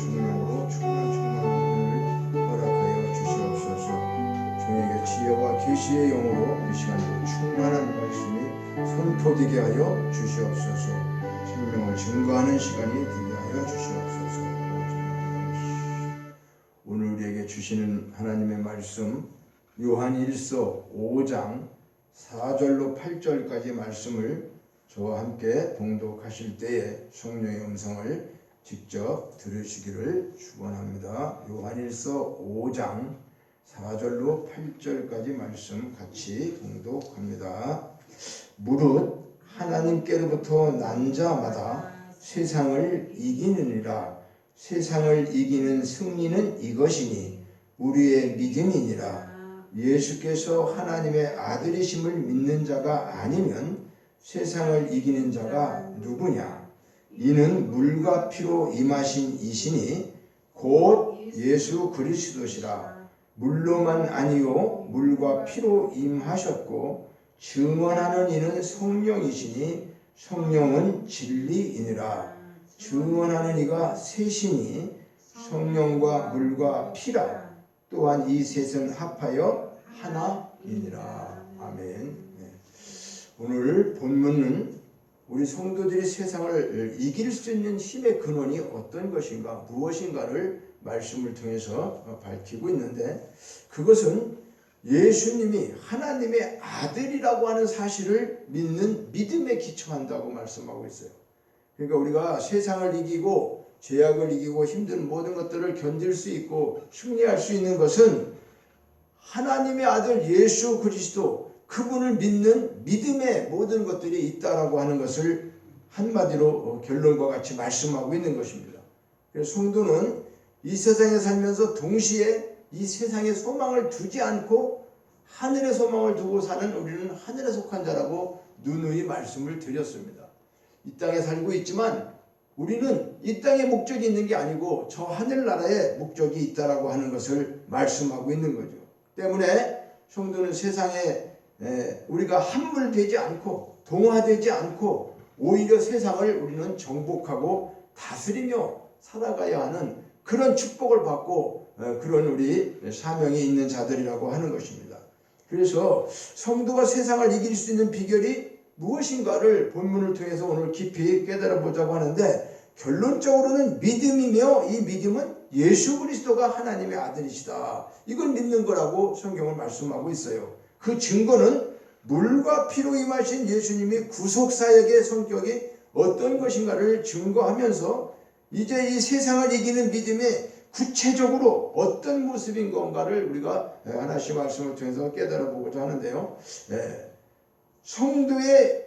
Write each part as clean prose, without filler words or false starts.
성령으로 충만을 허락하여 주시옵소서. 주님의 지혜와 계시의 영으로 이 시간도 충만한 말씀이 선포되게 하여 주시옵소서. 생명을 증거하는 시간이 되게 하여 주시옵소서. 오늘 우리에게 주시는 하나님의 말씀 요한1서 5장 4절로 8절까지 말씀을 저와 함께 봉독하실 때에 성령의 음성을 직접 들으시기를 축원합니다. 요한1서 5장 4절로 8절까지 말씀 같이 봉독합니다. 무릇 하나님께로부터 난 자마다 세상을 이기느니라. 세상을 이기는 승리는 이것이니 우리의 믿음이니라. 예수께서 하나님의 아들이심을 믿는 자가 아니면 세상을 이기는 자가 누구냐? 이는 물과 피로 임하신 이시니 곧 예수 그리스도시라. 물로만 아니요 물과 피로 임하셨고 증언하는 이는 성령이시니 성령은 진리이니라. 증언하는 이가 셋이니 성령과 물과 피라. 또한 이 셋은 합하여 하나이니라. 아멘. 오늘 본문은 우리 성도들이 세상을 이길 수 있는 힘의 근원이 어떤 것인가, 무엇인가를 말씀을 통해서 밝히고 있는데, 그것은 예수님이 하나님의 아들이라고 하는 사실을 믿는 믿음에 기초한다고 말씀하고 있어요. 그러니까 우리가 세상을 이기고 죄악을 이기고 힘든 모든 것들을 견딜 수 있고 승리할 수 있는 것은 하나님의 아들 예수 그리스도, 그분을 믿는 믿음의 모든 것들이 있다라고 하는 것을 한마디로 결론과 같이 말씀하고 있는 것입니다. 그래서 성도는 이 세상에 살면서 동시에 이 세상의 소망을 두지 않고 하늘의 소망을 두고 사는 우리는 하늘에 속한 자라고 누누이 말씀을 드렸습니다. 이 땅에 살고 있지만 우리는 이 땅에 목적이 있는 게 아니고 저 하늘나라에 목적이 있다라고 하는 것을 말씀하고 있는 거죠. 때문에 성도는 세상에 우리가 함몰되지 않고 동화되지 않고 오히려 세상을 우리는 정복하고 다스리며 살아가야 하는 그런 축복을 받고 그런 우리 사명이 있는 자들이라고 하는 것입니다. 그래서 성도가 세상을 이길 수 있는 비결이 무엇인가를 본문을 통해서 오늘 깊이 깨달아 보자고 하는데, 결론적으로는 믿음이며 이 믿음은 예수 그리스도가 하나님의 아들이시다, 이걸 믿는 거라고 성경을 말씀하고 있어요. 그 증거는 물과 피로 임하신 예수님이 구속사역의 성격이 어떤 것인가를 증거하면서 이제 이 세상을 이기는 믿음이 구체적으로 어떤 모습인 건가를 우리가 하나씩 말씀을 통해서 깨달아 보고자 하는데요. 성도의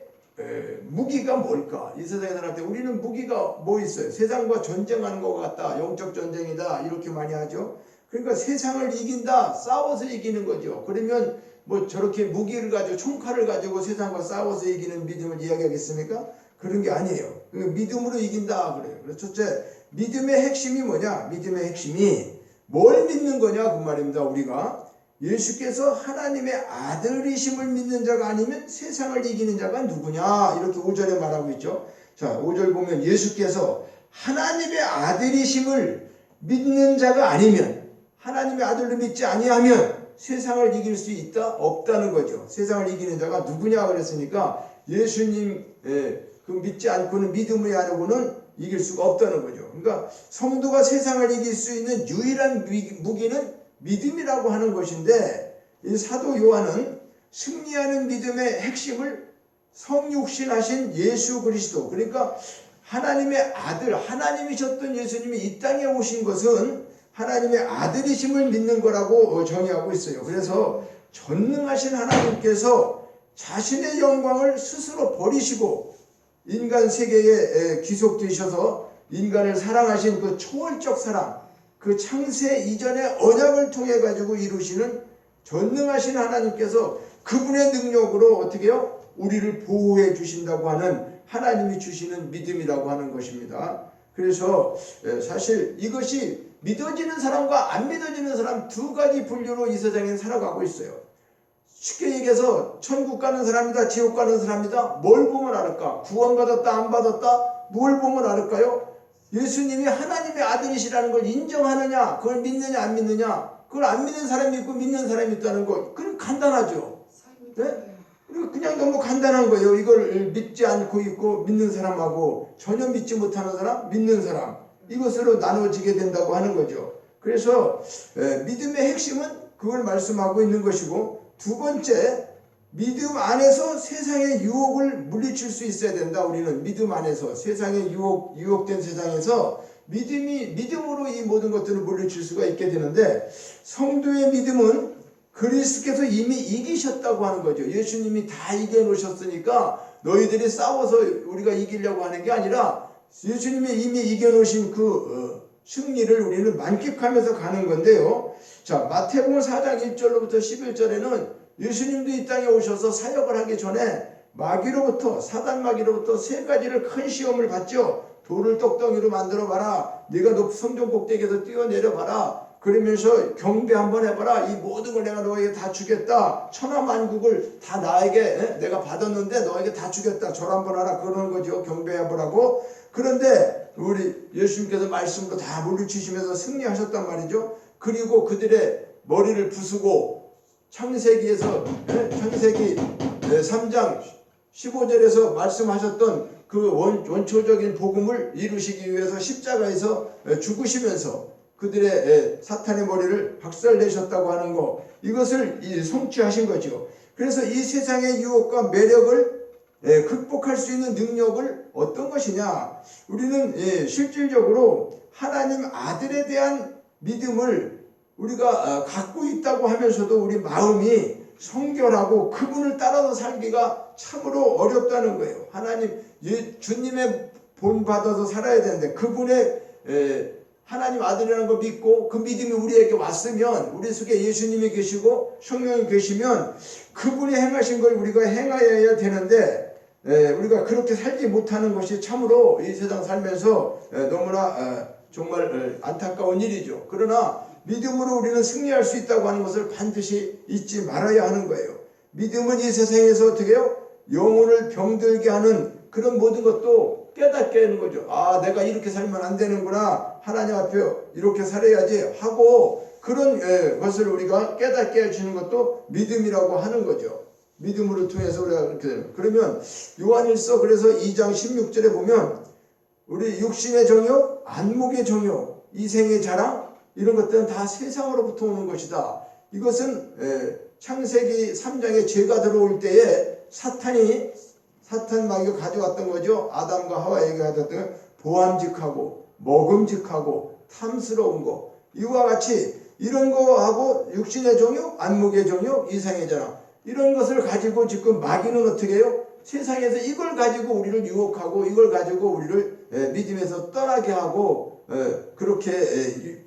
무기가 뭘까? 이 세상에 살할 때 우리는 무기가 뭐 있어요? 세상과 전쟁하는 것 같다, 영적 전쟁이다, 이렇게 많이 하죠. 그러니까 세상을 이긴다, 싸워서 이기는 거죠. 그러면 뭐 저렇게 무기를 가지고 총칼을 가지고 세상과 싸워서 이기는 믿음을 이야기하겠습니까? 그런 게 아니에요. 믿음으로 이긴다 그래요. 그래서 첫째, 믿음의 핵심이 뭐냐? 믿음의 핵심이 뭘 믿는 거냐 그 말입니다. 우리가 예수께서 하나님의 아들이심을 믿는 자가 아니면 세상을 이기는 자가 누구냐, 이렇게 5절에 말하고 있죠. 자, 5절 보면 예수께서 하나님의 아들이심을 믿는 자가 아니면, 하나님의 아들로 믿지 아니하면 세상을 이길 수 있다? 없다는 거죠. 세상을 이기는 자가 누구냐 그랬으니까 예수님 그 믿지 않고는, 믿음이 아니고는 이길 수가 없다는 거죠. 그러니까 성도가 세상을 이길 수 있는 유일한 무기는 믿음이라고 하는 것인데, 이 사도 요한은 승리하는 믿음의 핵심을 성육신하신 예수 그리스도, 그러니까 하나님의 아들, 하나님이셨던 예수님이 이 땅에 오신 것은 하나님의 아들이심을 믿는 거라고 정의하고 있어요. 그래서 전능하신 하나님께서 자신의 영광을 스스로 버리시고 인간 세계에 귀속되셔서 인간을 사랑하신 그 초월적 사랑, 그 창세 이전의 언약을 통해 가지고 이루시는 전능하신 하나님께서 그분의 능력으로 어떻게 해요? 우리를 보호해 주신다고 하는 하나님이 주시는 믿음이라고 하는 것입니다. 그래서 사실 이것이 믿어지는 사람과 안 믿어지는 사람 두 가지 분류로 이 세상에 살아가고 있어요. 쉽게 얘기해서 천국 가는 사람이다, 지옥 가는 사람이다. 뭘 보면 알을까? 구원받았다, 안 받았다? 뭘 보면 알을까요? 예수님이 하나님의 아들이시라는 걸 인정하느냐, 그걸 믿느냐 안 믿느냐, 그걸 안 믿는 사람이 있고 믿는 사람이 있다는 거, 그건 간단하죠. 네? 그냥 너무 간단한 거예요. 이걸 믿지 않고 있고 믿는 사람하고 전혀 믿지 못하는 사람, 믿는 사람, 이것으로 나눠지게 된다고 하는 거죠. 그래서 믿음의 핵심은 그걸 말씀하고 있는 것이고, 두 번째, 믿음 안에서 세상의 유혹을 물리칠 수 있어야 된다. 우리는 믿음 안에서 세상의 유혹된 세상에서 믿음으로 이 모든 것들을 물리칠 수가 있게 되는데, 성도의 믿음은 그리스도께서 이미 이기셨다고 하는 거죠. 예수님이 다 이겨놓으셨으니까 너희들이 싸워서 우리가 이기려고 하는 게 아니라 예수님이 이미 이겨놓으신 그 승리를 우리는 만끽하면서 가는 건데요. 자, 마태복음 4장 1절로부터 11절에는 예수님도 이 땅에 오셔서 사역을 하기 전에 마귀로부터, 사단 마귀로부터 세 가지를 큰 시험을 받죠. 돌을 떡덩이로 만들어 봐라. 네가 성전 꼭대기에서 뛰어내려 봐라. 그러면서 경배 한번 해봐라. 이 모든 걸 내가 너에게 다 주겠다. 천하만국을 다 나에게 내가 받았는데 너에게 다 주겠다. 절 한번 하라. 그러는 거죠. 경배해보라고. 그런데 우리 예수님께서 말씀으로 다 물리치시면서 승리하셨단 말이죠. 그리고 그들의 머리를 부수고 창세기 3장 15절에서 말씀하셨던 그 원초적인 복음을 이루시기 위해서 십자가에서 죽으시면서 그들의 사탄의 머리를 박살내셨다고 하는 거, 이것을 성취하신 거죠. 그래서 이 세상의 유혹과 매력을 극복할 수 있는 능력을 어떤 것이냐, 우리는 실질적으로 하나님 아들에 대한 믿음을 우리가 갖고 있다고 하면서도 우리 마음이 성결하고 그분을 따라서 살기가 참으로 어렵다는 거예요. 주님의 본 받아서 살아야 되는데, 그분의 하나님 아들이라는 걸 믿고 그 믿음이 우리에게 왔으면, 우리 속에 예수님이 계시고 성령이 계시면 그분이 행하신 걸 우리가 행하여야 되는데, 우리가 그렇게 살지 못하는 것이 참으로 이 세상 살면서 너무나 정말 안타까운 일이죠. 그러나 믿음으로 우리는 승리할 수 있다고 하는 것을 반드시 잊지 말아야 하는 거예요. 믿음은 이 세상에서 어떻게 해요? 영혼을 병들게 하는 그런 모든 것도 깨닫게 하는 거죠. 아, 내가 이렇게 살면 안 되는구나. 하나님 앞에 이렇게 살아야지 하고, 그런 것을 우리가 깨닫게 해주는 것도 믿음이라고 하는 거죠. 믿음으로 통해서 우리가 그렇게 되는. 그러면 요한일서 그래서 2장 16절에 보면 우리 육신의 정욕, 안목의 정욕, 이생의 자랑, 이런 것들은 다 세상으로부터 오는 것이다. 이것은 창세기 3장에 죄가 들어올 때에 사탄 마귀가 가져왔던 거죠. 아담과 하와에게 가져왔던 보암직하고 먹음직하고 탐스러운 거, 이와 같이 이런 거하고 육신의 정욕, 안목의 정욕, 이생의 자랑, 이런 것을 가지고 지금 마귀는 어떻게 해요? 세상에서 이걸 가지고 우리를 유혹하고 이걸 가지고 우리를 믿음에서 떠나게 하고 그렇게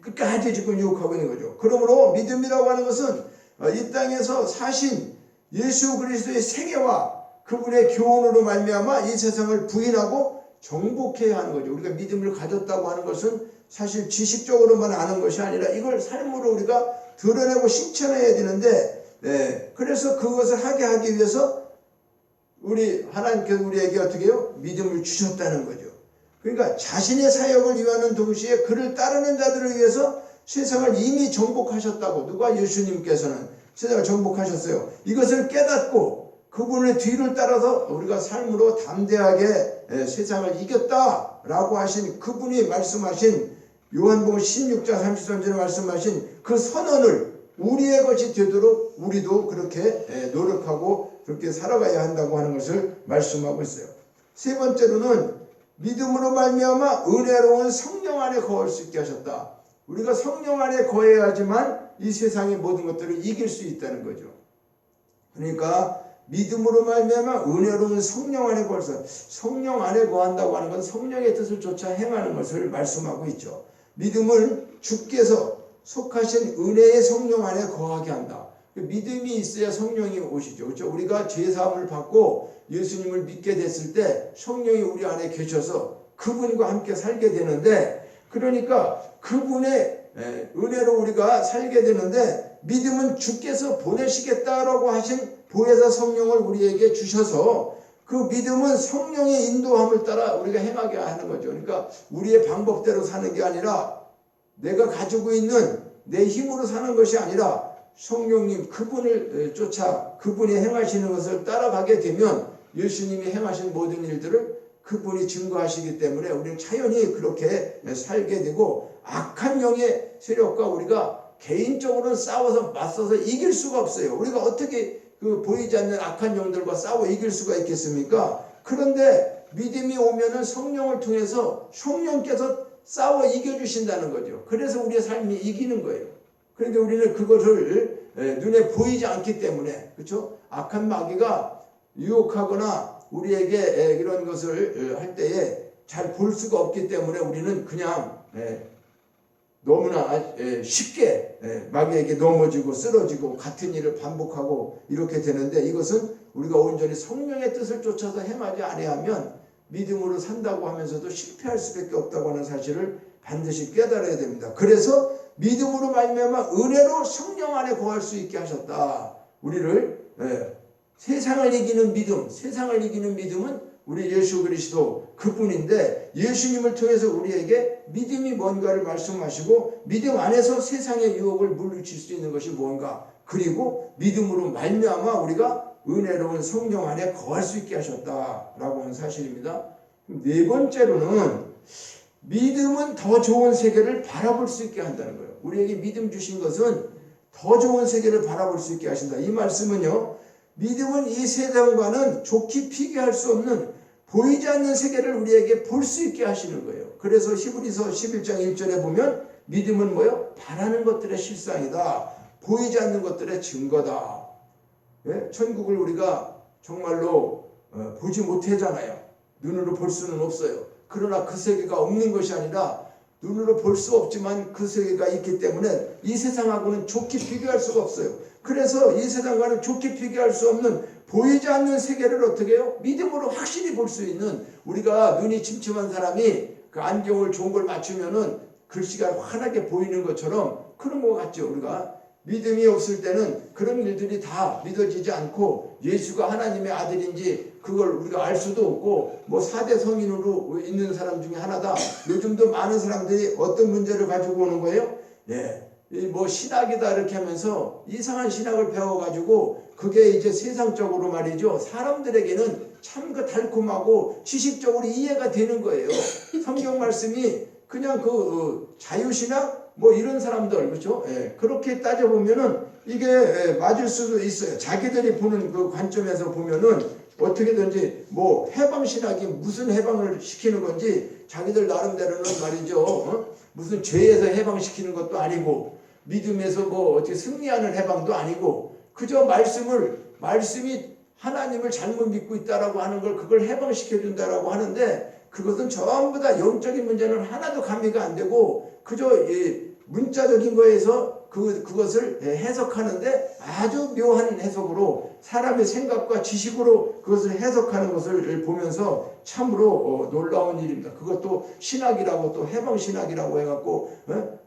끝까지 지금 유혹하고 있는 거죠. 그러므로 믿음이라고 하는 것은 이 땅에서 사신 예수 그리스도의 생애와 그분의 교훈으로 말미암아 이 세상을 부인하고 정복해야 하는 거죠. 우리가 믿음을 가졌다고 하는 것은 사실 지식적으로만 아는 것이 아니라 이걸 삶으로 우리가 드러내고 실천해야 되는데, 그래서 그것을 하기 위해서 하나님께서 우리에게 어떻게 해요? 믿음을 주셨다는 거죠. 그러니까 자신의 사역을 위하는 동시에 그를 따르는 자들을 위해서 세상을 이미 정복하셨다고. 누가? 예수님께서는 세상을 정복하셨어요. 이것을 깨닫고 그분의 뒤를 따라서 우리가 삶으로 담대하게 세상을 이겼다라고 하신 그분이 말씀하신 요한복음 16장 33절에 말씀하신 그 선언을 우리의 것이 되도록 우리도 그렇게 노력하고 그렇게 살아가야 한다고 하는 것을 말씀하고 있어요. 세 번째로는 믿음으로 말미암아 은혜로운 성령 안에 거할 수 있게 하셨다. 우리가 성령 안에 거해야지만 이 세상의 모든 것들을 이길 수 있다는 거죠. 그러니까 믿음으로 말미암아 은혜로운 성령 안에 거해서, 성령 안에 거한다고 하는 건 성령의 뜻을 쫓아 행하는 것을 말씀하고 있죠. 믿음은 주께서 속하신 은혜의 성령 안에 거하게 한다. 믿음이 있어야 성령이 오시죠. 그렇죠? 우리가 죄사함을 받고 예수님을 믿게 됐을 때 성령이 우리 안에 계셔서 그분과 함께 살게 되는데, 그러니까 그분의 은혜로 우리가 살게 되는데, 믿음은 주께서 보내시겠다라고 하신 보혜사 성령을 우리에게 주셔서 그 믿음은 성령의 인도함을 따라 우리가 행하게 하는 거죠. 그러니까 우리의 방법대로 사는 게 아니라 내가 가지고 있는 내 힘으로 사는 것이 아니라 성령님 그분을 쫓아 그분이 행하시는 것을 따라가게 되면 예수님이 행하신 모든 일들을 그분이 증거하시기 때문에 우리는 자연히 그렇게 살게 되고 악한 영의 세력과 우리가 개인적으로는 싸워서 맞서서 이길 수가 없어요. 우리가 어떻게 그 보이지 않는 악한 영들과 싸워 이길 수가 있겠습니까? 그런데 믿음이 오면은 성령을 통해서 성령께서 싸워 이겨주신다는 거죠. 그래서 우리의 삶이 이기는 거예요. 그런데 우리는 그것을 눈에 보이지 않기 때문에, 그렇죠? 악한 마귀가 유혹하거나 우리에게 이런 것을 할 때에 잘 볼 수가 없기 때문에 우리는 그냥 너무나 쉽게 마귀에게 넘어지고 쓰러지고 같은 일을 반복하고 이렇게 되는데, 이것은 우리가 온전히 성령의 뜻을 쫓아서 행하지 아니하면 믿음으로 산다고 하면서도 실패할 수밖에 없다고 하는 사실을 반드시 깨달아야 됩니다. 그래서 믿음으로 말미암아 은혜로 성령 안에 거할 수 있게 하셨다. 우리를 세상을 이기는 믿음, 세상을 이기는 믿음은 우리 예수 그리스도 그분인데, 예수님을 통해서 우리에게 믿음이 뭔가를 말씀하시고 믿음 안에서 세상의 유혹을 물리칠 수 있는 것이 뭔가, 그리고 믿음으로 말미암아 우리가 은혜로운 성령 안에 거할 수 있게 하셨다라고 하는 사실입니다. 네 번째로는 믿음은 더 좋은 세계를 바라볼 수 있게 한다는 거예요. 우리에게 믿음 주신 것은 더 좋은 세계를 바라볼 수 있게 하신다. 이 말씀은요, 믿음은 이 세상과는 좋게 비교할 수 없는 보이지 않는 세계를 우리에게 볼 수 있게 하시는 거예요. 그래서 히브리서 11장 1절에 보면 믿음은 뭐예요? 바라는 것들의 실상이다. 보이지 않는 것들의 증거다. 천국을 우리가 정말로 보지 못하잖아요. 눈으로 볼 수는 없어요. 그러나 그 세계가 없는 것이 아니라 눈으로 볼 수 없지만 그 세계가 있기 때문에 이 세상하고는 좋게 비교할 수가 없어요. 그래서 이 세상과는 좋게 비교할 수 없는 보이지 않는 세계를 어떻게 해요? 믿음으로 확실히 볼 수 있는, 우리가 눈이 침침한 사람이 그 안경을 좋은 걸 맞추면은 글씨가 환하게 보이는 것처럼 그런 것 같죠. 우리가 믿음이 없을 때는 그런 일들이 다 믿어지지 않고 예수가 하나님의 아들인지 그걸 우리가 알 수도 없고, 뭐 4대 성인으로 있는 사람 중에 하나다. 요즘도 많은 사람들이 어떤 문제를 가지고 오는 거예요? 뭐 신학이다 이렇게 하면서 이상한 신학을 배워가지고 그게 이제 세상적으로 말이죠, 사람들에게는 참 그 달콤하고 지식적으로 이해가 되는 거예요. 성경 말씀이 그냥 자유신학 뭐 이런 사람들, 그렇죠? 그렇게 따져보면은 이게 맞을 수도 있어요. 자기들이 보는 그 관점에서 보면은 어떻게든지 뭐 해방신학이 무슨 해방을 시키는 건지 자기들 나름대로는 말이죠, 무슨 죄에서 해방시키는 것도 아니고 믿음에서 뭐 어떻게 승리하는 해방도 아니고, 그저 말씀이 하나님을 잘못 믿고 있다라고 하는 걸 그걸 해방시켜 준다라고 하는데, 그것은 전부 다 영적인 문제는 하나도 가미가 안 되고 그저 문자적인 거에서 그것을 해석하는데 아주 묘한 해석으로 사람의 생각과 지식으로 그것을 해석하는 것을 보면서 참으로 놀라운 일입니다. 그것도 신학이라고, 또 해방신학이라고 해갖고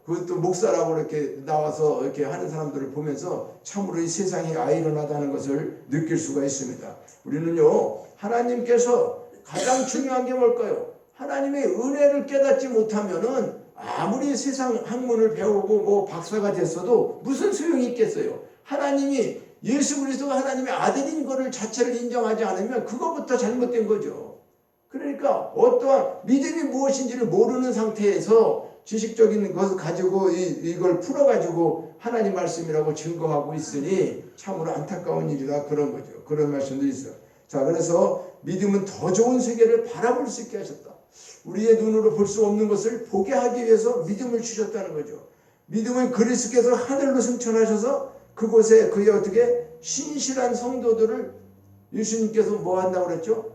그것도 목사라고 이렇게 나와서 이렇게 하는 사람들을 보면서 참으로 이 세상이 아이러나다는 것을 느낄 수가 있습니다. 우리는요, 하나님께서 가장 중요한 게 뭘까요? 하나님의 은혜를 깨닫지 못하면은 아무리 세상 학문을 배우고 뭐 박사가 됐어도 무슨 소용이 있겠어요? 하나님이, 예수 그리스도가 하나님의 아들인 것을 자체를 인정하지 않으면 그것부터 잘못된 거죠. 그러니까 어떠한 믿음이 무엇인지를 모르는 상태에서 지식적인 것을 가지고 이걸 풀어가지고 하나님 말씀이라고 증거하고 있으니 참으로 안타까운 일이다, 그런 거죠. 그런 말씀도 있어요. 자, 그래서 믿음은 더 좋은 세계를 바라볼 수 있게 하셨다. 우리의 눈으로 볼 수 없는 것을 보게 하기 위해서 믿음을 주셨다는 거죠. 믿음은 그리스도께서 하늘로 승천하셔서 그곳에 그의 어떻게 신실한 성도들을 예수님께서 뭐 한다고 그랬죠?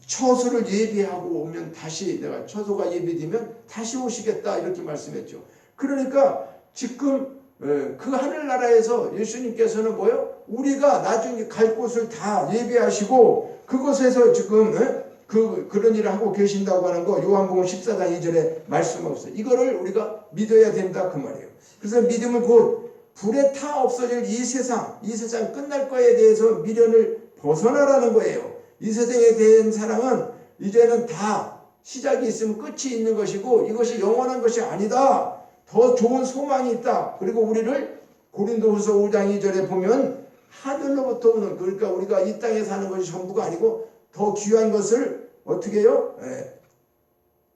처소를 예비하고 오면 다시, 내가 처소가 예비되면 다시 오시겠다 이렇게 말씀했죠. 그러니까 지금 그 하늘나라에서 예수님께서는 뭐요? 우리가 나중에 갈 곳을 다 예비하시고 그곳에서 지금 그런 일을 하고 계신다고 하는 거 요한복음 14장 2절에 말씀하고 있어요. 이거를 우리가 믿어야 된다 그 말이에요. 그래서 믿음은 곧 불에 타 없어질 이 세상 끝날 거에 대해서 미련을 벗어나라는 거예요. 이 세상에 대한 사랑은 이제는 다 시작이 있으면 끝이 있는 것이고 이것이 영원한 것이 아니다. 더 좋은 소망이 있다. 그리고 우리를 고린도후서 5장 2절에 보면 하늘로부터 오는, 그러니까 우리가 이 땅에 사는 것이 전부가 아니고 더 귀한 것을 어떻게 해요?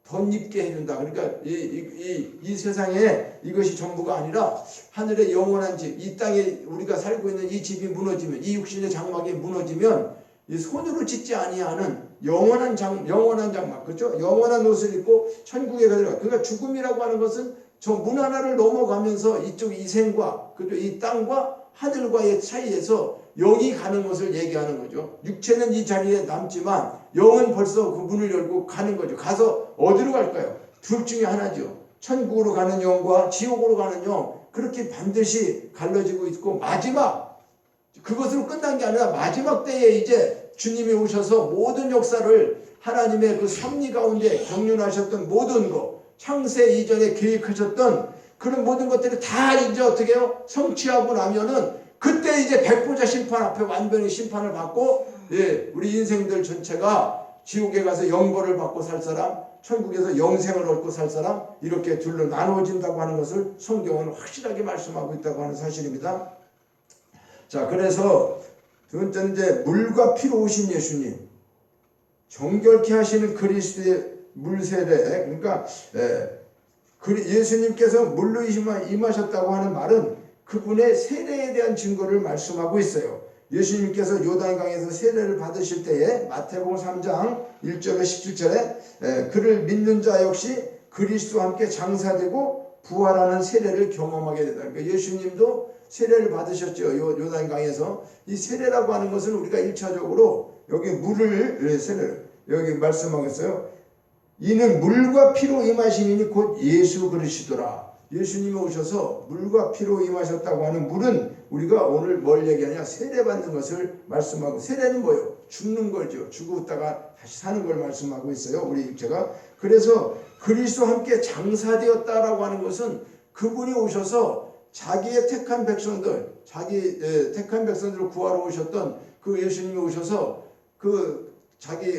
덧입게 해준다. 그러니까 이 세상에 이것이 전부가 아니라 하늘의 영원한 집, 이 땅에 우리가 살고 있는 이 집이 무너지면, 이 육신의 장막이 무너지면 이 손으로 짓지 아니하는 영원한 장막, 그렇죠? 영원한 옷을 입고 천국에 가더라. 그러니까 죽음이라고 하는 것은 저 문 하나를 넘어가면서 이쪽 이생과 그리고 이 땅과 하늘과의 차이에서 영이 가는 것을 얘기하는 거죠. 육체는 이 자리에 남지만 영은 벌써 그 문을 열고 가는 거죠. 가서 어디로 갈까요? 둘 중에 하나죠. 천국으로 가는 영과 지옥으로 가는 영, 그렇게 반드시 갈라지고 있고, 마지막, 그것으로 끝난 게 아니라 마지막 때에 이제 주님이 오셔서 모든 역사를 하나님의 그 섭리 가운데 경륜하셨던 모든 것, 창세 이전에 계획하셨던 그런 모든 것들이 다 이제 어떻게 해요? 성취하고 나면은 그때 이제 백보자 심판 앞에 완전히 심판을 받고, 우리 인생들 전체가 지옥에 가서 영벌을 받고 살 사람, 천국에서 영생을 얻고 살 사람, 이렇게 둘로 나누어진다고 하는 것을 성경은 확실하게 말씀하고 있다고 하는 사실입니다. 자, 그래서 두 번째는 이제 물과 피로 오신 예수님, 정결케 하시는 그리스도의 물세례, 그러니까 예수님께서 물로 임하셨다고 하는 말은 그분의 세례에 대한 증거를 말씀하고 있어요. 예수님께서 요단강에서 세례를 받으실 때에 마태복음 3장 1절에 17절에 그를 믿는 자 역시 그리스도와 함께 장사되고 부활하는 세례를 경험하게 된다. 그러니까 예수님도 세례를 받으셨죠. 요단강에서. 이 세례라고 하는 것은 우리가 1차적으로 여기 물을 세례를 여기 말씀하겠어요. 이는 물과 피로 임하시니 곧 예수 그리스도라. 예수님이 오셔서 물과 피로 임하셨다고 하는 물은 우리가 오늘 뭘 얘기하냐, 세례받는 것을 말씀하고, 세례는 뭐예요? 죽는 거죠. 죽었다가 다시 사는 걸 말씀하고 있어요, 우리 육체가. 그래서 그리스도와 함께 장사되었다라고 하는 것은 그분이 오셔서 자기의 택한 백성들, 택한 백성들을 구하러 오셨던 그 예수님이 오셔서 자기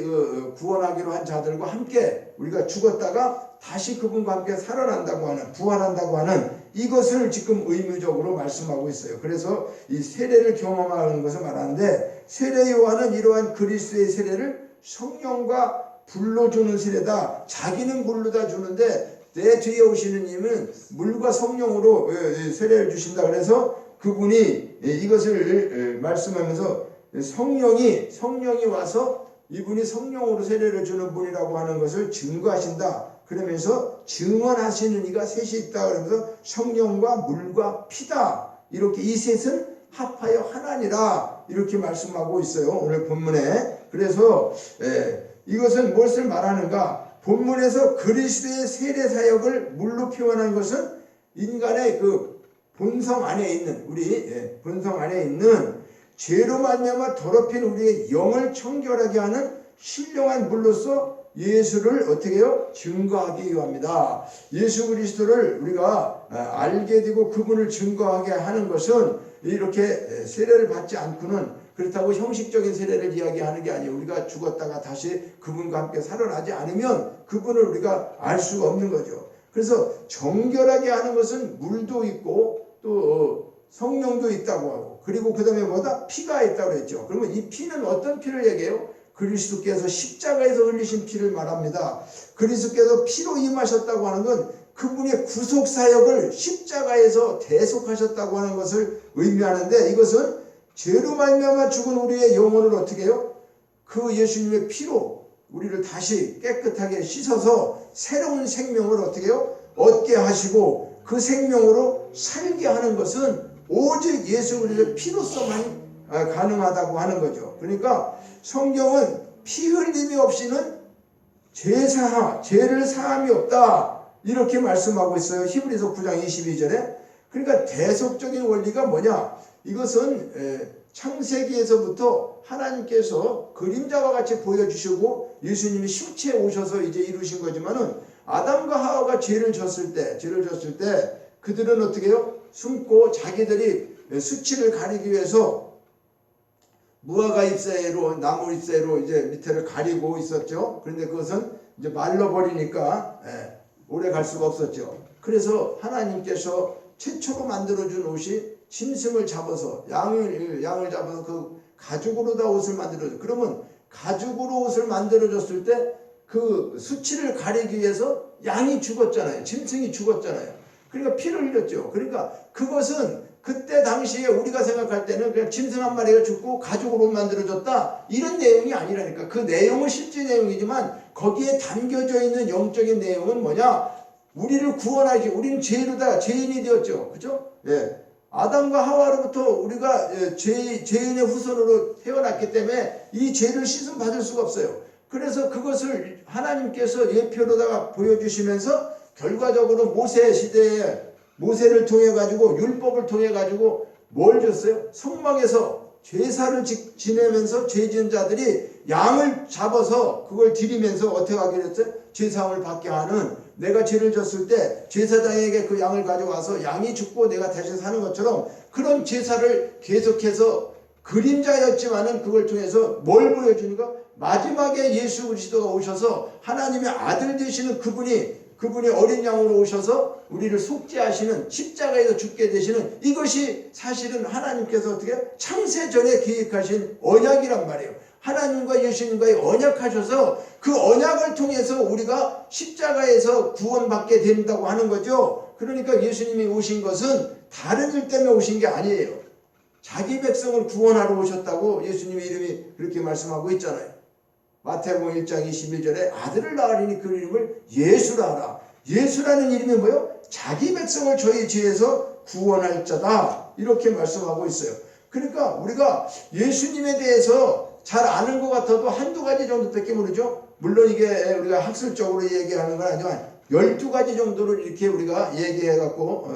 구원하기로 한 자들과 함께 우리가 죽었다가 다시 그분과 함께 살아난다고 하는, 부활한다고 하는 이것을 지금 의무적으로 말씀하고 있어요. 그래서 이 세례를 경험하는 것을 말하는데, 세례 요한은 이러한 그리스도의 세례를 성령과 불로 주는 세례다. 자기는 물로 다 주는데 내 뒤에 오시는 님은 물과 성령으로 세례를 주신다. 그래서 그분이 이것을 말씀하면서 성령이 와서 이분이 성령으로 세례를 주는 분이라고 하는 것을 증거하신다. 그러면서 증언하시는 이가 셋이 있다. 그러면서 성령과 물과 피다. 이렇게 이 셋은 합하여 하나니라. 이렇게 말씀하고 있어요, 오늘 본문에. 그래서 이것은 무엇을 말하는가? 본문에서 그리스도의 세례 사역을 물로 표현한 것은 인간의 그 본성 안에 있는, 우리 본성 안에 있는 죄로 말미암아 더럽힌 우리의 영을 청결하게 하는 신령한 물로서 예수를 어떻게 해요? 증거하기 위함이다. 예수 그리스도를 우리가 알게 되고 그분을 증거하게 하는 것은 이렇게 세례를 받지 않고는, 그렇다고 형식적인 세례를 이야기하는 게 아니에요. 우리가 죽었다가 다시 그분과 함께 살아나지 않으면 그분을 우리가 알 수가 없는 거죠. 그래서 정결하게 하는 것은 물도 있고 또 성령도 있다고 하고, 그리고 그 다음에 뭐다? 피가 있다고 했죠. 그러면 이 피는 어떤 피를 얘기해요? 그리스도께서 십자가에서 흘리신 피를 말합니다. 그리스도께서 피로 임하셨다고 하는 건 그분의 구속사역을 십자가에서 대속하셨다고 하는 것을 의미하는데, 이것은 죄로 말미암아 죽은 우리의 영혼을 어떻게 해요? 그 예수님의 피로 우리를 다시 깨끗하게 씻어서 새로운 생명을 어떻게 해요? 얻게 하시고 그 생명으로 살게 하는 것은 오직 예수 그리스도의 피로서만 가능하다고 하는 거죠. 그러니까 성경은 피 흘림이 없이는 죄를 사함이 없다. 이렇게 말씀하고 있어요. 히브리서 9장 22절에. 그러니까 대속적인 원리가 뭐냐? 이것은 창세기에서부터 하나님께서 그림자와 같이 보여주시고 예수님이 실체에 오셔서 이제 이루신 거지만은, 아담과 하와가 죄를 졌을 때 그들은 어떻게 해요? 숨고 자기들이 수치를 가리기 위해서 무화과 잎사이로 나무 잎사이로 이제 밑에를 가리고 있었죠. 그런데 그것은 이제 말라버리니까 오래 갈 수가 없었죠. 그래서 하나님께서 최초로 만들어준 옷이 짐승을 잡아서 양을 잡아서 그 가죽으로 다 옷을 만들어줘. 그러면 가죽으로 옷을 만들어줬을 때 그 수치를 가리기 위해서 양이 죽었잖아요. 짐승이 죽었잖아요. 그러니까 피를 흘렸죠. 그러니까 그것은 그때 당시에 우리가 생각할 때는 그냥 짐승 한 마리가 죽고 가죽으로 만들어졌다 이런 내용이 아니라니까. 그 내용은 실제 내용이지만 거기에 담겨져 있는 영적인 내용은 뭐냐? 우리를 구원하기, 우리는 죄로다 죄인이 되었죠. 그죠? 예. 아담과 하와로부터 우리가 죄인의 후손으로 태어났기 때문에 이 죄를 씻음 받을 수가 없어요. 그래서 그것을 하나님께서 예표로다가 보여주시면서 결과적으로 모세 시대에 모세를 통해 가지고 율법을 통해 가지고 뭘 줬어요? 성막에서 제사를 지내면서 죄 지은 자들이 양을 잡아서 그걸 드리면서 어떻게 하기로 했어요? 제사함을 받게 하는, 내가 죄를 졌을 때 제사장에게 그 양을 가져와서 양이 죽고 내가 대신 사는 것처럼 그런 제사를 계속해서 그림자였지만은 그걸 통해서 뭘 보여주는가? 마지막에 예수 그리스도가 오셔서 하나님의 아들 되시는 그분이 어린 양으로 오셔서 우리를 속죄하시는, 십자가에서 죽게 되시는, 이것이 사실은 하나님께서 어떻게 창세 전에 계획하신 언약이란 말이에요. 하나님과 예수님과의 언약하셔서 그 언약을 통해서 우리가 십자가에서 구원받게 된다고 하는 거죠. 그러니까 예수님이 오신 것은 다른 일 때문에 오신 게 아니에요. 자기 백성을 구원하러 오셨다고 예수님의 이름이 그렇게 말씀하고 있잖아요. 마태복음 1장 21절에 아들을 낳으리니 그 이름을 예수라 하라. 예수라는 이름이 뭐예요? 자기 백성을 저희 죄에서 구원할 자다, 이렇게 말씀하고 있어요. 그러니까 우리가 예수님에 대해서 잘 아는 것 같아도 한두 가지 정도밖에 모르죠. 물론 이게 우리가 학술적으로 얘기하는 건 아니지만 12가지 정도를 이렇게 우리가 얘기해갖고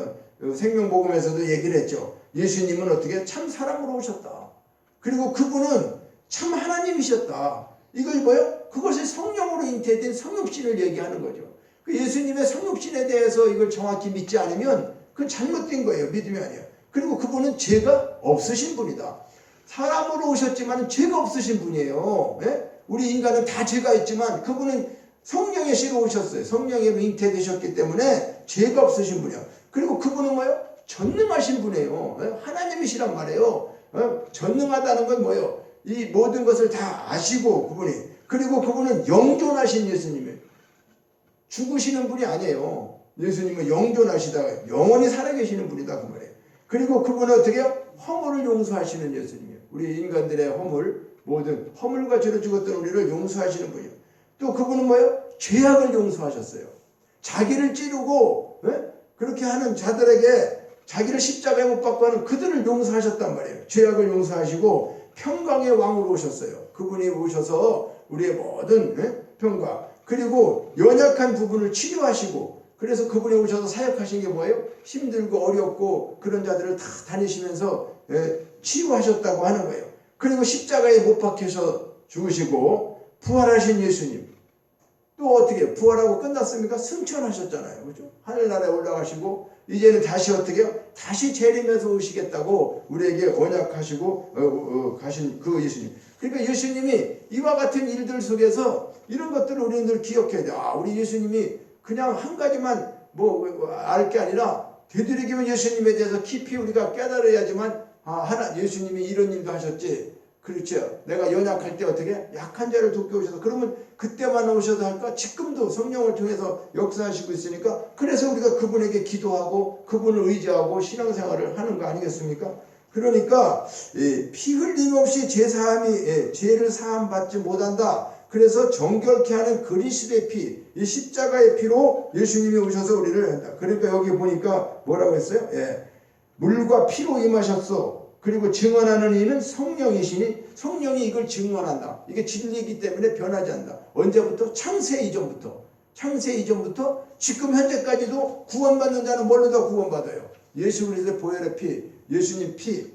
생명복음에서도 얘기를 했죠. 예수님은 어떻게 참 사람으로 오셨다. 그리고 그분은 참 하나님이셨다. 이걸 뭐요? 그것이 성령으로 잉태된 성육신을 얘기하는 거죠. 그 예수님의 성육신에 대해서 이걸 정확히 믿지 않으면 그건 잘못된 거예요. 믿음이 아니에요. 그리고 그분은 죄가 없으신 분이다. 사람으로 오셨지만 죄가 없으신 분이에요. 예? 우리 인간은 다 죄가 있지만 그분은 성령의 씨로 오셨어요. 성령의 잉태되셨기 때문에 죄가 없으신 분이에요. 그리고 그분은 뭐예요? 전능하신 분이에요. 예? 하나님이시란 말이에요. 전능하다는 건 뭐예요? 이 모든 것을 다 아시고 그분이, 그리고 그분은 영존하신 예수님이에요. 죽으시는 분이 아니에요. 예수님은 영존하시다가 영원히 살아계시는 분이다 그 말이에요. 그리고 그분은 어떻게 해요? 허물을 용서하시는 예수님이에요. 우리 인간들의 허물, 모든 허물과 죄로 죽었던 우리를 용서하시는 분이에요. 또 그분은 뭐예요? 죄악을 용서하셨어요. 자기를 찌르고 그렇게 하는 자들에게 자기를 십자가에 못 박고 하는 그들을 용서하셨단 말이에요. 죄악을 용서하시고 평강의 왕으로 오셨어요. 그분이 오셔서 우리의 모든 평강, 그리고 연약한 부분을 치료하시고, 그래서 그분이 오셔서 사역하신 게 뭐예요? 힘들고 어렵고 그런 자들을 다 다니시면서 치유하셨다고 하는 거예요. 그리고 십자가에 못 박혀서 죽으시고 부활하신 예수님, 또 어떻게 부활하고 끝났습니까? 승천하셨잖아요. 그죠? 하늘나라에 올라가시고 이제는 다시 어떻게 해요? 다시 재림해서 오시겠다고 우리에게 언약하시고 가신 그 예수님. 그러니까 예수님이 이와 같은 일들 속에서 이런 것들을 우리는 늘 기억해야 돼요. 우리 예수님이 그냥 한 가지만 알 게 아니라 되도록이면 예수님에 대해서 깊이 우리가 깨달아야지만 예수님이 이런 일도 하셨지. 그렇죠. 내가 연약할 때 어떻게 약한 자를 돕게 오셔서, 그러면 그때만 오셔도 할까? 지금도 성령을 통해서 역사하시고 있으니까, 그래서 우리가 그분에게 기도하고 그분을 의지하고 신앙생활을 하는 거 아니겠습니까? 그러니까 피 흘림 없이 죄를 사함 받지 못한다. 그래서 정결케 하는 그리스도의 피, 이 십자가의 피로 예수님이 오셔서 우리를 한다. 그러니까 여기 보니까 뭐라고 했어요? 물과 피로 임하셨어. 그리고 증언하는 이는 성령이시니 성령이 이걸 증언한다. 이게 진리이기 때문에 변하지 않는다. 언제부터? 창세 이전부터 지금 현재까지도 구원받는 자는 뭘로 다 구원받아요? 예수 그리스도의 보혈의 피, 예수님 피,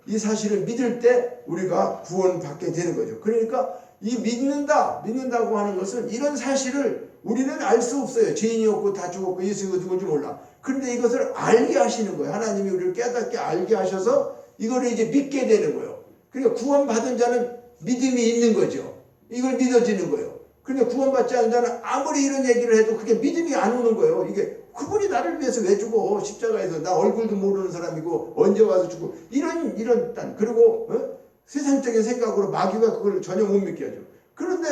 이 사실을 믿을 때 우리가 구원받게 되는 거죠. 그러니까 이 믿는다고 하는 것은 이런 사실을 우리는 알 수 없어요. 죄인이었고 다 죽었고 예수가 누군지 몰라. 그런데 이것을 알게 하시는 거예요. 하나님이 우리를 깨닫게 알게 하셔서 이거를 이제 믿게 되는 거예요. 그러니까 구원받은 자는 믿음이 있는 거죠. 이걸 믿어지는 거예요. 그러니까 구원받지 않은 자는 아무리 이런 얘기를 해도 그게 믿음이 안 오는 거예요. 이게 그분이 나를 위해서 왜 죽어? 십자가에서 나 얼굴도 모르는 사람이고 언제 와서 죽고 이런 딴 그리고 세상적인 생각으로 마귀가 그걸 전혀 못 믿게 하죠. 그런데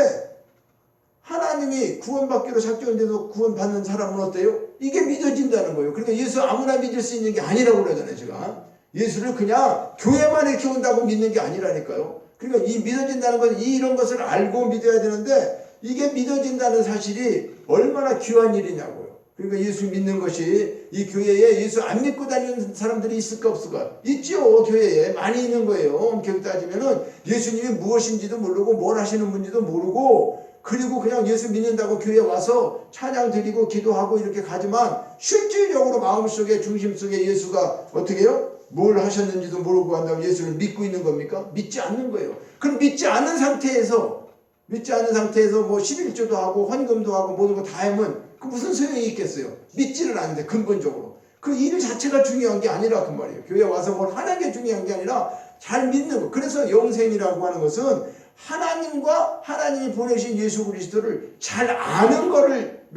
하나님이 구원받기로 작정돼서 구원받는 사람은 어때요? 이게 믿어진다는 거예요. 그러니까 예수 아무나 믿을 수 있는 게 아니라고 그러잖아요. 제가 예수를 그냥 교회만 이렇게 온다고 믿는 게 아니라니까요. 그러니까 이 믿어진다는 건 이런 것을 알고 믿어야 되는데 이게 믿어진다는 사실이 얼마나 귀한 일이냐고요. 그러니까 예수 믿는 것이 이 교회에 예수 안 믿고 다니는 사람들이 있을까 없을까? 있죠. 교회에 많이 있는 거예요. 엄격히 따지면은 예수님이 무엇인지도 모르고 뭘 하시는 분인지도 모르고 그리고 그냥 예수 믿는다고 교회에 와서 찬양 드리고 기도하고 이렇게 가지만 실질적으로 마음속에 중심 속에 예수가 어떻게 해요? 뭘 하셨는지도 모르고 한다고 예수를 믿고 있는 겁니까? 믿지 않는 거예요. 그럼 믿지 않는 상태에서 뭐 11조도 하고 헌금도 하고 모든 거 다 하면 그 무슨 소용이 있겠어요? 믿지를 않는데 근본적으로. 그 일 자체가 중요한 게 아니라 그 말이에요. 교회에 와서 뭘 하는 게 중요한 게 아니라 잘 믿는 거. 그래서 영생이라고 하는 것은 하나님과 하나님이 보내신 예수 그리스도를 잘 아는 거를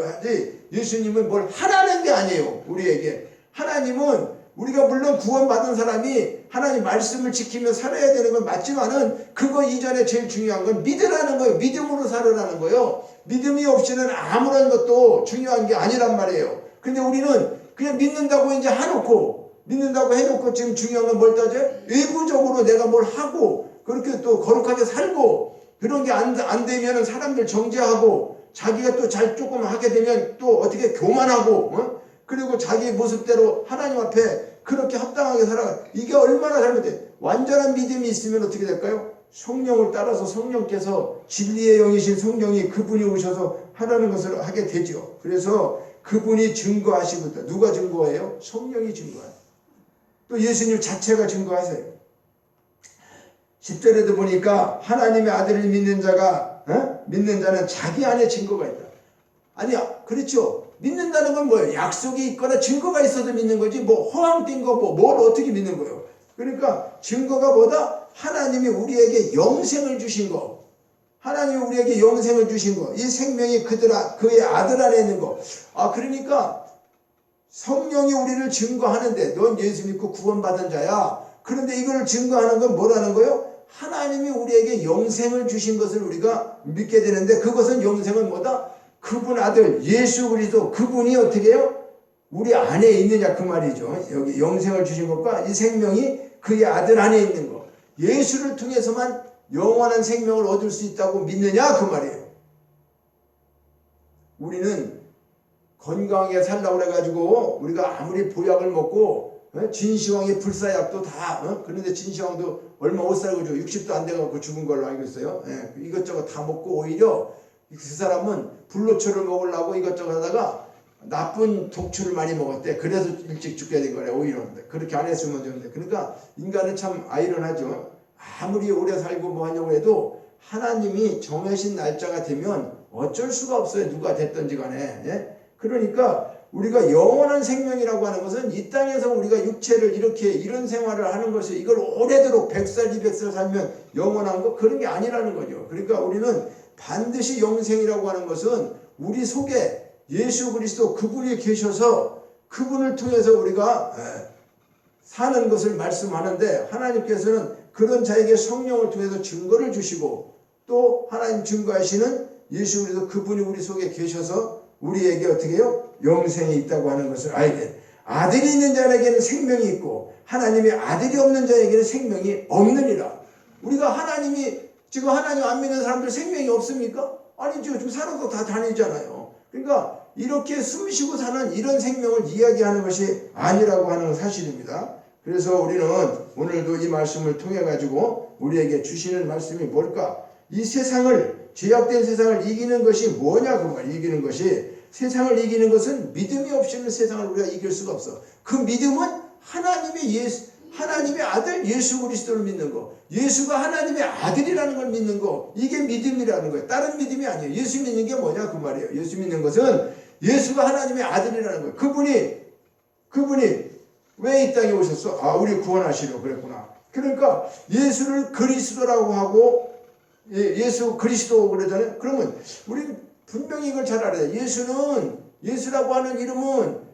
하지 예수님은 뭘 하라는 게 아니에요. 우리에게. 하나님은 우리가 물론 구원받은 사람이 하나님 말씀을 지키며 살아야 되는 건 맞지만은 그거 이전에 제일 중요한 건 믿으라는 거예요. 믿음으로 살으라는 거예요. 믿음이 없이는 아무런 것도 중요한 게 아니란 말이에요. 근데 우리는 그냥 믿는다고 이제 믿는다고 해놓고 지금 중요한 건 뭘 따져요? 외부적으로 내가 뭘 하고 그렇게 또 거룩하게 살고 그런 게 안 되면은 사람들 정죄하고 자기가 또 잘 조금 하게 되면 또 어떻게 교만하고 그리고 자기 모습대로 하나님 앞에 그렇게 합당하게 살아가. 이게 얼마나 잘못돼. 완전한 믿음이 있으면 어떻게 될까요? 성령을 따라서 성령께서 진리의 영이신 성령이 그분이 오셔서 하라는 것을 하게 되죠. 그래서 그분이 증거하시거든. 누가 증거해요? 성령이 증거해요. 또 예수님 자체가 증거하세요. 10절에도 보니까 하나님의 아들을 믿는 자는 자기 안에 증거가 있다. 아니야, 그렇죠. 믿는다는 건 뭐예요? 약속이 있거나 증거가 있어도 믿는 거지 뭐 허황된 거 뭘 어떻게 믿는 거예요? 그러니까 증거가 뭐다? 하나님이 우리에게 영생을 주신 거. 하나님이 우리에게 영생을 주신 거. 이 생명이 그의 아들 안에 있는 거. 그러니까 성령이 우리를 증거하는데 넌 예수 믿고 구원받은 자야. 그런데 이걸 증거하는 건 뭐라는 거예요? 하나님이 우리에게 영생을 주신 것을 우리가 믿게 되는데 그것은 영생은 뭐다? 그분 아들 예수 그리스도 그분이 어떻게 해요? 우리 안에 있느냐 그 말이죠. 여기 영생을 주신 것과 이 생명이 그의 아들 안에 있는 것. 예수를 통해서만 영원한 생명을 얻을 수 있다고 믿느냐 그 말이에요. 우리는 건강하게 살라고 그래가지고 우리가 아무리 보약을 먹고 진시황의 불사약도 다 그런데 진시황도 얼마 못 살고 60도 안 돼가지고 죽은 걸로 알고 있어요. 이것저것 다 먹고 오히려 그 사람은 불로초를 먹으려고 이것저것 하다가 나쁜 독초를 많이 먹었대. 그래서 일찍 죽게 된 거래. 오히려 그렇게 안 했으면 좋은데. 그러니까 인간은 참 아이러니하죠. 아무리 오래 살고 뭐 하냐고 해도 하나님이 정하신 날짜가 되면 어쩔 수가 없어요. 누가 됐든지 간에. 그러니까 우리가 영원한 생명이라고 하는 것은 이 땅에서 우리가 육체를 이런 생활을 하는 것이 이걸 오래도록 100살 200살 살면 영원한 거 그런 게 아니라는 거죠. 그러니까 우리는 반드시 영생이라고 하는 것은 우리 속에 예수 그리스도 그분이 계셔서 그분을 통해서 우리가 사는 것을 말씀하는데 하나님께서는 그런 자에게 성령을 통해서 증거를 주시고 또 하나님 증거하시는 예수 그리스도 그분이 우리 속에 계셔서 우리에게 어떻게 해요? 영생이 있다고 하는 것을 알게 돼요. 아들이 있는 자에게는 생명이 있고 하나님의 아들이 없는 자에게는 생명이 없느니라. 우리가 지금 하나님 안 믿는 사람들 생명이 없습니까? 아니죠. 지금 살아서 다 다니잖아요. 그러니까 이렇게 숨쉬고 사는 이런 생명을 이야기하는 것이 아니라고 하는 사실입니다. 그래서 우리는 오늘도 이 말씀을 통해 가지고 우리에게 주시는 말씀이 뭘까? 이 세상을 죄악된 세상을 이기는 것이 뭐냐 그 말. 이기는 것이 세상을 이기는 것은 믿음이 없이는 세상을 우리가 이길 수가 없어. 그 믿음은 하나님의 아들 예수 그리스도를 믿는 거. 예수가 하나님의 아들이라는 걸 믿는 거. 이게 믿음이라는 거예요. 다른 믿음이 아니에요. 예수 믿는 게 뭐냐 그 말이에요. 예수 믿는 것은 예수가 하나님의 아들이라는 거예요. 그분이 왜 이 땅에 오셨어? 우리 구원하시려고 그랬구나. 그러니까 예수를 그리스도라고 하고 예수 그리스도 그러잖아요. 그러면 우리는 분명히 이걸 잘 알아야 돼요. 예수라고 하는 이름은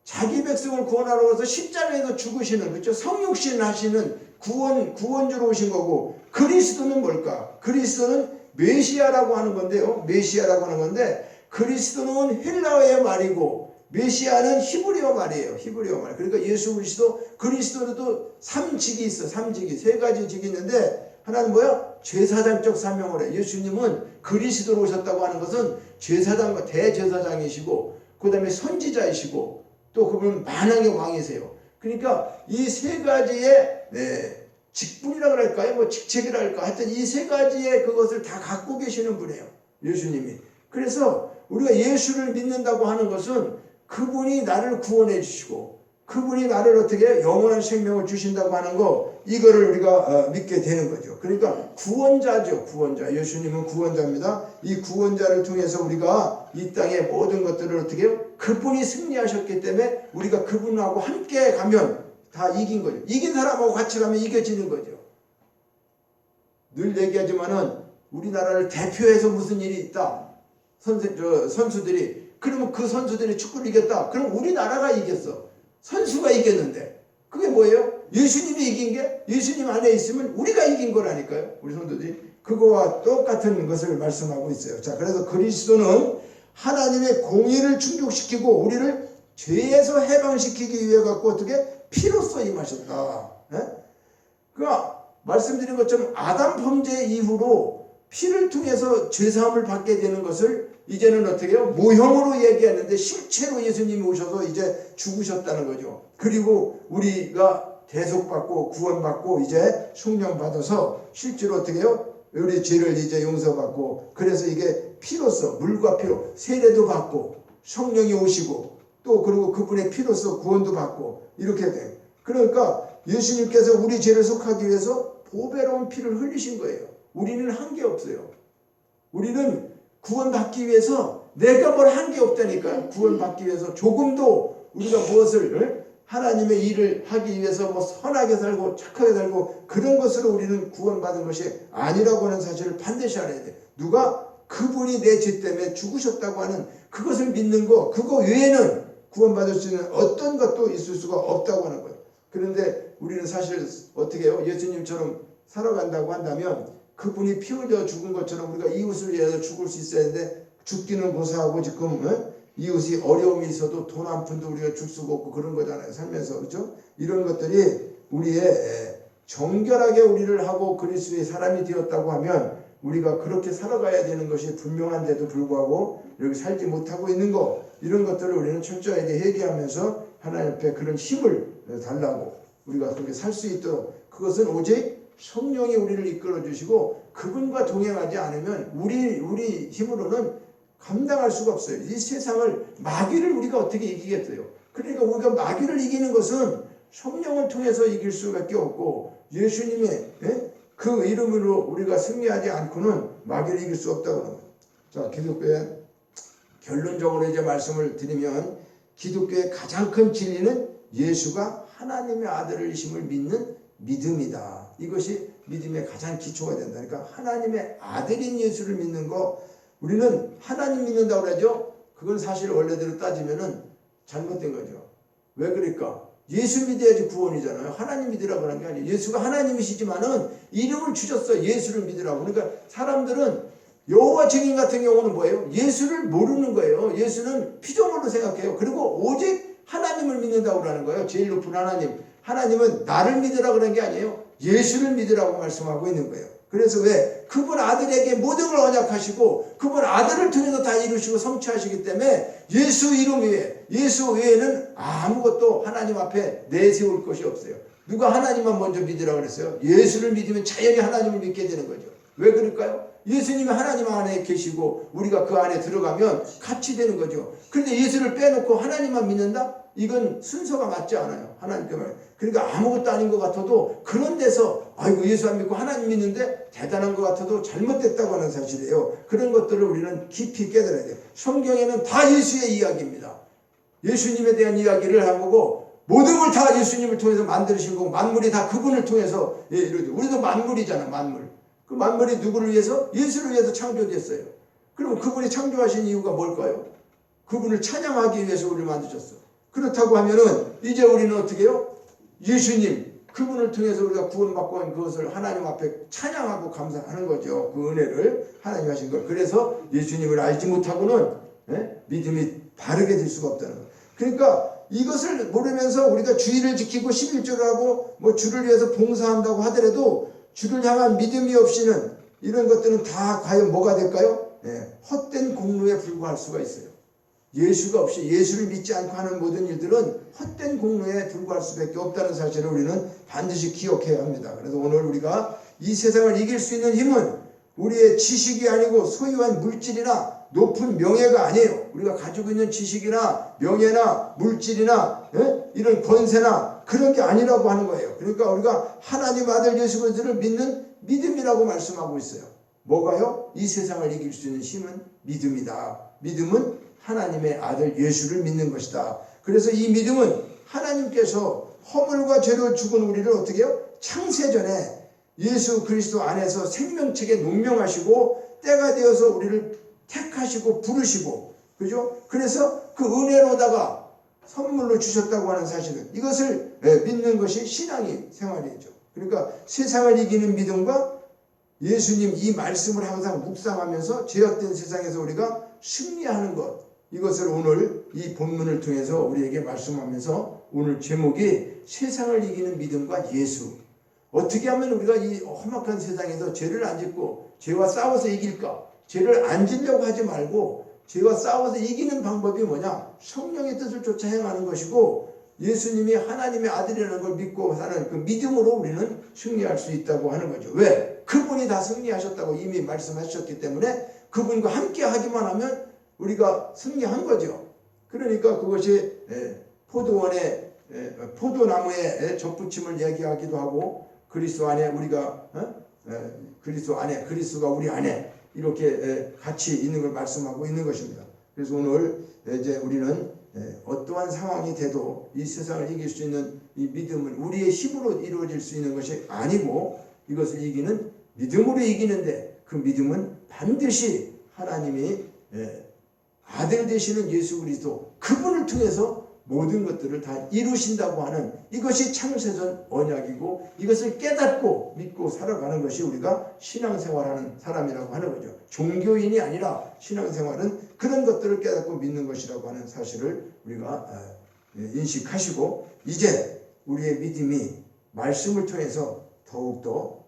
자기 백성을 구원하러 와서 십자가에서 죽으시는, 그렇죠? 성육신 하시는 구원주로 오신 거고, 그리스도는 뭘까? 그리스도는 메시아라고 하는 건데요. 메시아라고 하는 건데, 그리스도는 헬라어의 말이고 메시아는 히브리어 말이에요. 히브리어 말. 그러니까 예수 그리스도도 3직이 있어. 3직이 3가지 직이 있는데, 하나는 뭐야? 제사장적 사명을 해. 예수님은 그리스도로 오셨다고 하는 것은 제사장과 대제사장이시고, 그 다음에 선지자이시고, 또 그분은 만왕의 왕이세요. 그러니까 이 3가지의 직분이라고 할까요? 뭐 직책이라 할까? 하여튼 이 3가지의 그것을 다 갖고 계시는 분이에요. 예수님이. 그래서 우리가 예수를 믿는다고 하는 것은 그분이 나를 구원해 주시고, 그분이 나를 어떻게 영원한 생명을 주신다고 하는 거, 이거를 우리가 믿게 되는 거죠. 그러니까 구원자죠. 구원자. 예수님은 구원자입니다. 이 구원자를 통해서 우리가 이 땅의 모든 것들을 어떻게 해요? 그분이 승리하셨기 때문에 우리가 그분하고 함께 가면 다 이긴 거죠. 이긴 사람하고 같이 가면 이겨지는 거죠. 늘 얘기하지만은 우리나라를 대표해서 무슨 일이 있다. 선수들이. 그러면 그 선수들이 축구를 이겼다. 그럼 우리나라가 이겼어. 선수가 이겼는데. 그게 뭐예요? 예수님이 이긴 게 예수님 안에 있으면 우리가 이긴 거라니까요. 우리 성도들이. 그거와 똑같은 것을 말씀하고 있어요. 자, 그래서 그리스도는 하나님의 공의를 충족시키고 우리를 죄에서 해방시키기 위해 갖고 어떻게 피로써 임하셨다. 그러니까 말씀드린 것처럼 아담 범죄 이후로 피를 통해서 죄사함을 받게 되는 것을 이제는 어떻게 해요? 모형으로 얘기하는데 실체로 예수님이 오셔서 이제 죽으셨다는 거죠. 그리고 우리가 대속받고 구원받고 이제 성령 받아서 실제로 어떻게 해요? 우리 죄를 이제 용서받고, 그래서 이게 피로써, 물과 피로 세례도 받고 성령이 오시고 또 그리고 그분의 피로써 구원도 받고 이렇게 돼요. 그러니까 예수님께서 우리 죄를 속하기 위해서 보배로운 피를 흘리신 거예요. 우리는 한 게 없어요. 우리는 구원받기 위해서 내가 뭘 한 게 없다니까요. 구원받기 위해서 조금도 우리가 무엇을 하나님의 일을 하기 위해서 뭐 선하게 살고 착하게 살고 그런 것으로 우리는 구원받은 것이 아니라고 하는 사실을 반드시 알아야 돼. 누가 그분이 내 죄 때문에 죽으셨다고 하는 그것을 믿는 거, 그거 외에는 구원받을 수 있는 어떤 것도 있을 수가 없다고 하는 거예요. 그런데 우리는 사실 어떻게 해요? 예수님처럼 살아간다고 한다면 그분이 피 흘려 죽은 것처럼 우리가 이웃을 위해서 죽을 수 있어야 하는데, 죽기는 고사하고 지금 이웃이 어려움이 있어도 돈 한 푼도 우리가 줄 수가 없고 그런 거잖아요. 살면서. 그렇죠? 이런 것들이 우리의 정결하게 우리를 하고 그리스도의 사람이 되었다고 하면 우리가 그렇게 살아가야 되는 것이 분명한데도 불구하고 이렇게 살지 못하고 있는 거, 이런 것들을 우리는 철저하게 회개하면서 하나님 앞에 그런 힘을 달라고 우리가 그렇게 살 수 있도록, 그것은 오직 성령이 우리를 이끌어 주시고 그분과 동행하지 않으면 우리 힘으로는 감당할 수가 없어요. 이 세상을, 마귀를 우리가 어떻게 이기겠어요? 그러니까 우리가 마귀를 이기는 것은 성령을 통해서 이길 수밖에 없고, 예수님의 그 이름으로 우리가 승리하지 않고는 마귀를 이길 수 없다고 합니다. 자, 기독교의 결론적으로 이제 말씀을 드리면, 기독교의 가장 큰 진리는 예수가 하나님의 아들이심을 믿는 믿음이다. 이것이 믿음의 가장 기초가 된다. 그러니까 하나님의 아들인 예수를 믿는 거, 우리는 하나님 믿는다고 그러죠. 그건 사실 원래대로 따지면은 잘못된 거죠. 왜 그럴까? 예수 믿어야지 구원이잖아요. 하나님 믿으라고 하는 게 아니에요. 예수가 하나님이시지만은 이름을 주셨어요. 예수를 믿으라고. 그러니까 사람들은 여호와 증인 같은 경우는 뭐예요? 예수를 모르는 거예요. 예수는 피조물로 생각해요. 그리고 오직 하나님을 믿는다고 그러는 거예요. 제일 높은 하나님. 하나님은 나를 믿으라고 그런 게 아니에요. 예수를 믿으라고 말씀하고 있는 거예요. 그래서 왜? 그분 아들에게 모든 걸 언약하시고 그분 아들을 통해서 다 이루시고 성취하시기 때문에 예수 이름 외에, 예수 외에는 아무것도 하나님 앞에 내세울 것이 없어요. 누가 하나님만 먼저 믿으라고 그랬어요? 예수를 믿으면 자연히 하나님을 믿게 되는 거죠. 왜 그럴까요? 예수님이 하나님 안에 계시고 우리가 그 안에 들어가면 같이 되는 거죠. 그런데 예수를 빼놓고 하나님만 믿는다? 이건 순서가 맞지 않아요. 하나님께 말. 그러니까 아무것도 아닌 것 같아도 그런 데서 아이고 예수 안 믿고 하나님 믿는데 대단한 것 같아도 잘못됐다고 하는 사실이에요. 그런 것들을 우리는 깊이 깨달아야 돼요. 성경에는 다 예수의 이야기입니다. 예수님에 대한 이야기를 한 거고, 모든 걸 다 예수님을 통해서 만드신 거고 만물이 다 그분을 통해서 이루어져. 우리도 만물이잖아. 만물. 그 만물이 누구를 위해서? 예수를 위해서 창조됐어요. 그럼 그분이 창조하신 이유가 뭘까요? 그분을 찬양하기 위해서 우리를 만드셨어. 그렇다고 하면은 이제 우리는 어떻게 해요? 예수님 그분을 통해서 우리가 구원받고 한 그것을 하나님 앞에 찬양하고 감사하는 거죠. 그 은혜를 하나님 하신 걸. 그래서 예수님을 알지 못하고는 믿음이 바르게 될 수가 없다는 거예요. 그러니까 이것을 모르면서 우리가 주의를 지키고 11조를 하고 뭐 주를 위해서 봉사한다고 하더라도 주를 향한 믿음이 없이는 이런 것들은 다 과연 뭐가 될까요? 헛된 공로에 불과할 수가 있어요. 예수가 없이 예수를 믿지 않고 하는 모든 일들은 헛된 공로에 불과할 수밖에 없다는 사실을 우리는 반드시 기억해야 합니다. 그래서 오늘 우리가 이 세상을 이길 수 있는 힘은 우리의 지식이 아니고 소유한 물질이나 높은 명예가 아니에요. 우리가 가지고 있는 지식이나 명예나 물질이나 이런 권세나 그런 게 아니라고 하는 거예요. 그러니까 우리가 하나님 아들 예수 그리스도를 믿는 믿음이라고 말씀하고 있어요. 뭐가요? 이 세상을 이길 수 있는 힘은 믿음이다. 믿음은 하나님의 아들 예수를 믿는 것이다. 그래서 이 믿음은 하나님께서 허물과 죄로 죽은 우리를 어떻게 해요? 창세전에 예수 그리스도 안에서 생명책에 농명하시고 때가 되어서 우리를 택하시고 부르시고 그죠? 그래서 그 은혜로다가 선물로 주셨다고 하는 사실은 이것을 믿는 것이 신앙의 생활이죠. 그러니까 세상을 이기는 믿음과 예수님 이 말씀을 항상 묵상하면서 죄악된 세상에서 우리가 승리하는 것, 이것을 오늘 이 본문을 통해서 우리에게 말씀하면서 오늘 제목이 세상을 이기는 믿음과 예수. 어떻게 하면 우리가 이 험악한 세상에서 죄를 안 짓고 죄와 싸워서 이길까? 죄를 안 지려고 하지 말고 죄와 싸워서 이기는 방법이 뭐냐? 성령의 뜻을 쫓아 행하는 것이고 예수님이 하나님의 아들이라는 걸 믿고 사는 그 믿음으로 우리는 승리할 수 있다고 하는 거죠. 왜? 그분이 다 승리하셨다고 이미 말씀하셨기 때문에 그분과 함께 하기만 하면 우리가 승리한 거죠. 그러니까 그것이 포도원의 포도나무의 접붙임을 얘기하기도 하고 그리스도 안에 우리가 그리스도 안에 그리스도가 우리 안에 이렇게 같이 있는 걸 말씀하고 있는 것입니다. 그래서 오늘 이제 우리는 어떠한 상황이 돼도 이 세상을 이길 수 있는 이 믿음은 우리의 힘으로 이루어질 수 있는 것이 아니고 이것을 이기는 믿음으로 이기는데 그 믿음은 반드시 하나님이 아들 되시는 예수 그리스도 그분을 통해서 모든 것들을 다 이루신다고 하는 이것이 창세전 언약이고 이것을 깨닫고 믿고 살아가는 것이 우리가 신앙생활하는 사람이라고 하는 거죠. 종교인이 아니라 신앙생활은 그런 것들을 깨닫고 믿는 것이라고 하는 사실을 우리가 인식하시고 이제 우리의 믿음이 말씀을 통해서 더욱더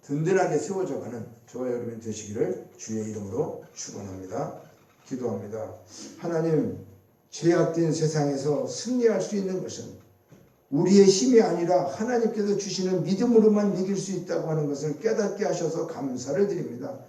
든든하게 세워져가는 저와 여러분 되시기를 주의 이름으로 축원합니다. 기도합니다. 하나님, 죄악된 세상에서 승리할 수 있는 것은 우리의 힘이 아니라 하나님께서 주시는 믿음으로만 이길 수 있다고 하는 것을 깨닫게 하셔서 감사를 드립니다.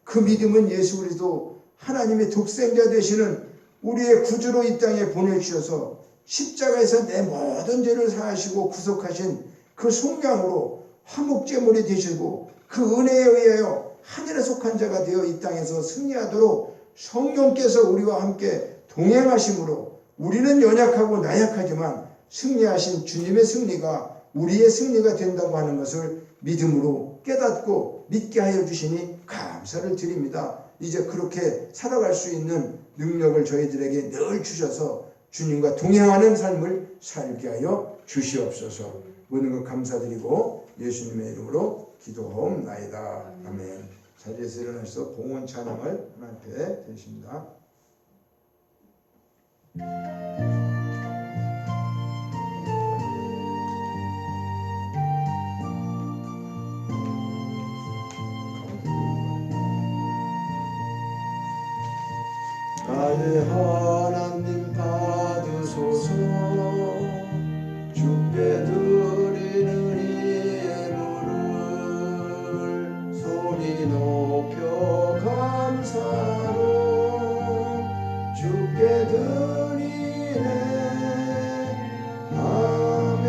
그 믿음은 예수 그리스도 하나님의 독생자 되시는 우리의 구주로 이 땅에 보내주셔서 십자가에서 내 모든 죄를 사하시고 구속하신 그 속량으로 화목제물이 되시고 그 은혜에 의하여 하늘에 속한 자가 되어 이 땅에서 승리하도록 성령께서 우리와 함께 동행하심으로 우리는 연약하고 나약하지만 승리하신 주님의 승리가 우리의 승리가 된다고 하는 것을 믿음으로 깨닫고 믿게 하여 주시니 감사를 드립니다. 이제 그렇게 살아갈 수 있는 능력을 저희들에게 늘 주셔서 주님과 동행하는 삶을 살게 하여 주시옵소서. 모든 것 감사드리고 예수님의 이름으로 기도하옵나이다. 아멘. 자리에서 일어나서 봉헌 찬양을 하나님께 드리십니다. 아들 하나님 받으소서 주께 드리는 예물을 소리 높여 감사로 주께 드리네. 아멘.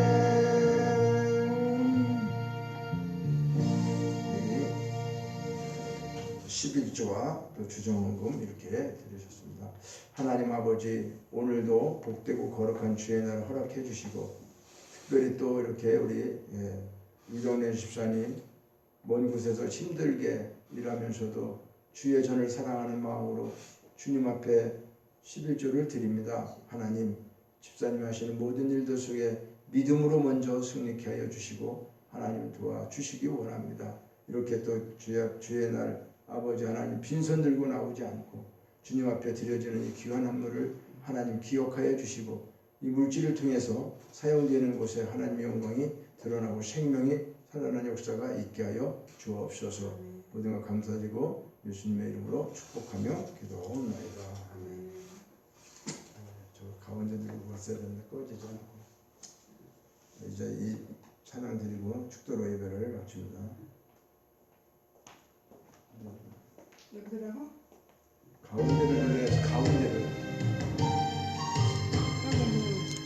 11조와 또 주정원금 이렇게 드리셨습니다. 하나님 아버지, 오늘도 복되고 거룩한 주의 날 허락해 주시고, 특별히 또 이렇게 우리 이동래 집사님 먼 곳에서 힘들게 일하면서도 주의 전을 사랑하는 마음으로 주님 앞에 11조를 드립니다. 하나님, 집사님 하시는 모든 일들 속에 믿음으로 먼저 승리케 하여 주시고 하나님 도와주시기 원합니다. 이렇게 또 주의 날 아버지 하나님 빈손 들고 나오지 않고 주님 앞에 드려지는 이 귀한 헌물을 하나님 기억하여 주시고, 이 물질을 통해서 사용되는 곳에 하나님의 영광이 드러나고 생명이 살아나는 역사가 있게 하여 주옵소서. 모든 것 감사드리고 예수님의 이름으로 축복하며 기도하옵나이다. 아멘. 저 가운데 들고 왔어야 되는데 꺼지지 않고. 이제 이 찬양 드리고 축도로 예배를 마칩니다. 예배드려요? 가운데를